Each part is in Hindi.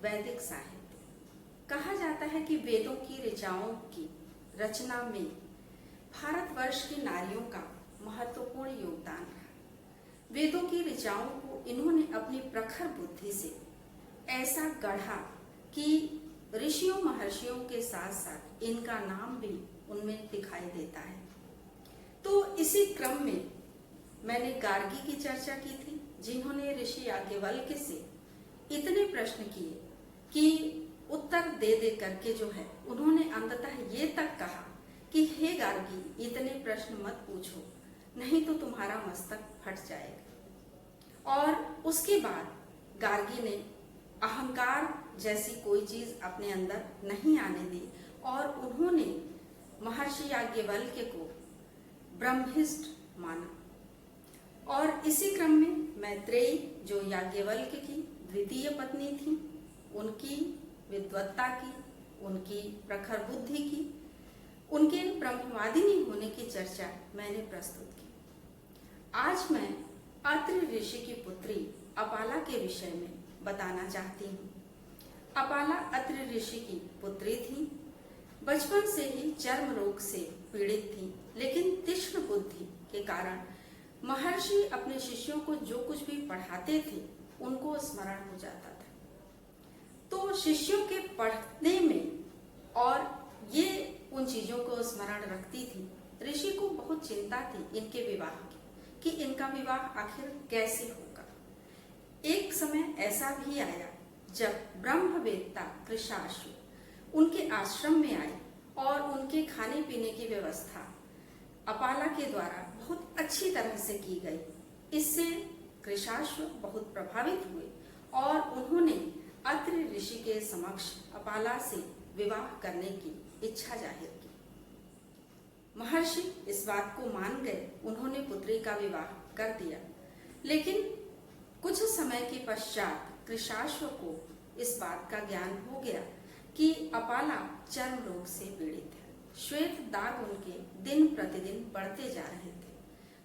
वैदिक साहित्य। कहा जाता है कि वेदों की ऋचाओं की रचना में भारतवर्ष की नारियों का महत्वपूर्ण योगदान रहा। वेदों की ऋचाओं को इन्होंने अपनी प्रखर बुद्धि से ऐसा गढ़ा कि ऋषियों महर्षियों के साथ साथ इनका नाम भी उनमें दिखाई देता है। तो इसी क्रम में मैंने गार्गी की चर्चा की थी, जिन्होंने ऋषि याज्ञवल्क्य से इतने प्रश्न किए कि उत्तर दे दे करके जो है उन्होंने अंततः ये तक कहा कि हे गार्गी, इतने प्रश्न मत पूछो, नहीं तो तुम्हारा मस्तक फट जाएगा। और उसके बाद गार्गी ने अहंकार जैसी कोई चीज अपने अंदर नहीं आने दी और उन्होंने महर्षि याज्ञवल्क्य को ब्रह्मिष्ठ माना। और इसी क्रम में मैत्रेयी, जो याज्ञवल्क्य की द्वितीय पत्नी थी, उनकी विद्वत्ता की, उनकी प्रखर बुद्धि की, उनके ब्रह्मवादिनी होने की चर्चा मैंने प्रस्तुत की। आज मैं अत्रि ऋषि की पुत्री अपाला के विषय में बताना चाहती हूँ। अपाला अत्रि ऋषि की पुत्री थी। बचपन से ही चर्म रोग से पीड़ित थी, लेकिन तीक्ष्ण बुद्धि के कारण महर्षि अपने शिष्यों को जो कुछ भी पढ़ाते थे उनको स्मरण हो जाता था। तो शिष्यों के पढ़ने में और ये उन चीजों को स्मरण रखती थी। ऋषि को बहुत चिंता थी इनके विवाह की, कि इनका विवाह आखिर कैसे होगा। एक समय ऐसा भी आया जब ब्रह्मवेत्ता कृशाश्व उनके आश्रम में आए और उनके खाने पीने की व्यवस्था अपाला के द्वारा बहुत अच्छी तरह से की गई। इससे कृशाश्व बहुत प्रभावित हुए और उन्होंने अत्रि ऋषि के समक्ष अपाला से विवाह करने की इच्छा जाहिर की। महर्षि इस बात को मान गए, उन्होंने पुत्री का विवाह कर दिया। लेकिन कुछ समय के पश्चात कृशाश्व को इस बात का ज्ञान हो गया कि अपाला चर्म रोग से पीड़ित है। श्वेत दाग उनके दिन प्रतिदिन बढ़ते जा रहे थे।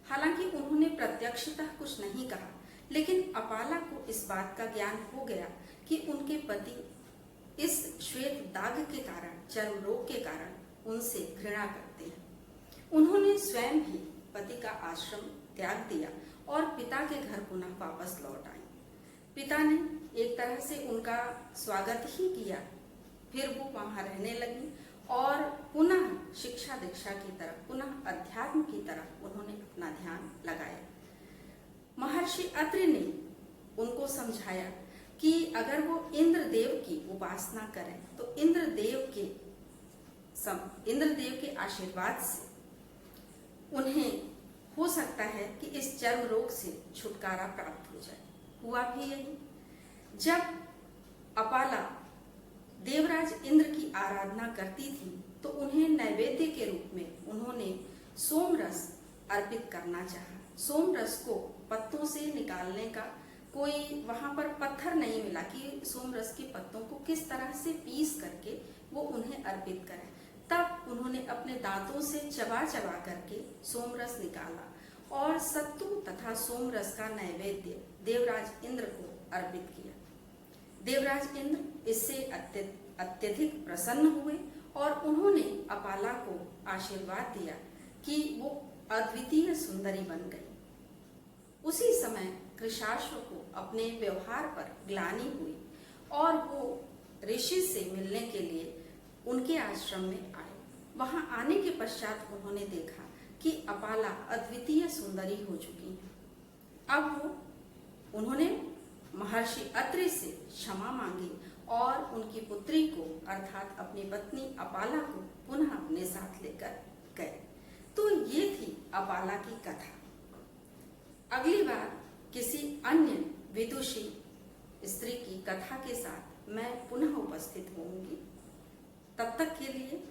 हालांकि उन्होंने प्रत्यक्षतः कुछ नहीं कहा, लेकिन अपाला को इस बात का ज्ञान हो गया कि उनके पति इस श्वेत दाग के कारण, चर्म रोग के कारण उनसे घृणा करते हैं। उन्होंने स्वयं ही पति का आश्रम त्याग दिया और पिता के घर पुनः वापस लौट आई। पिता ने एक तरह से उनका स्वागत ही किया, फिर वो वहां रहने लगी और पुनः शिक्षा दीक्षा की तरफ, पुनः अध्यात्म की तरफ उन्होंने अपना ध्यान लगाया। महर्षि अत्रि ने उनको समझाया कि अगर वो इंद्रदेव की उपासना करें तो इंद्रदेव के आशीर्वाद से उन्हें हो सकता है कि इस चर्म रोग से छुटकारा प्राप्त हो जाए। हुआ भी यही। जब अपाला देवराज इंद्र की आराधना करती थी तो उन्हें नैवेद्य के रूप में उन्होंने सोमरस अर्पित करना चाहा। सोमरस को पत्तों से निकालने का कोई वहां पर पत्थर नहीं मिला कि सोमरस के पत्तों को किस तरह से पीस करके वो उन्हें अर्पित करें। तब उन्होंने अपने दांतों से चबा चबा करके सोमरस निकाला और सत्तू तथा सोमरस का नैवेद्य देवराज इंद्र को अर्पित किया। देवराज इंद्र इससे अत्यधिक प्रसन्न हुए और उन्होंने अपाला को आशीर्वाद दिया कि वो अद्वितीय सुंदरी बन गई। उसी समय कृशाश्व को अपने व्यवहार पर ग्लानि हुई और वो ऋषि से मिलने के लिए उनके आश्रम में आए। वहां आने के पश्चात उन्होंने देखा कि अपाला अद्वितीय सुंदरी हो चुकी है। अब उन्होंने महर्षि अत्रि से क्षमा मांगी और उनकी पुत्री को अर्थात अपनी पत्नी अपाला को पुनः अपने साथ लेकर गए। तो ये थी अपाला की कथा। अगली बार किसी अन्य विदुषी स्त्री की कथा के साथ मैं पुनः उपस्थित होंगी। तब तक के लिए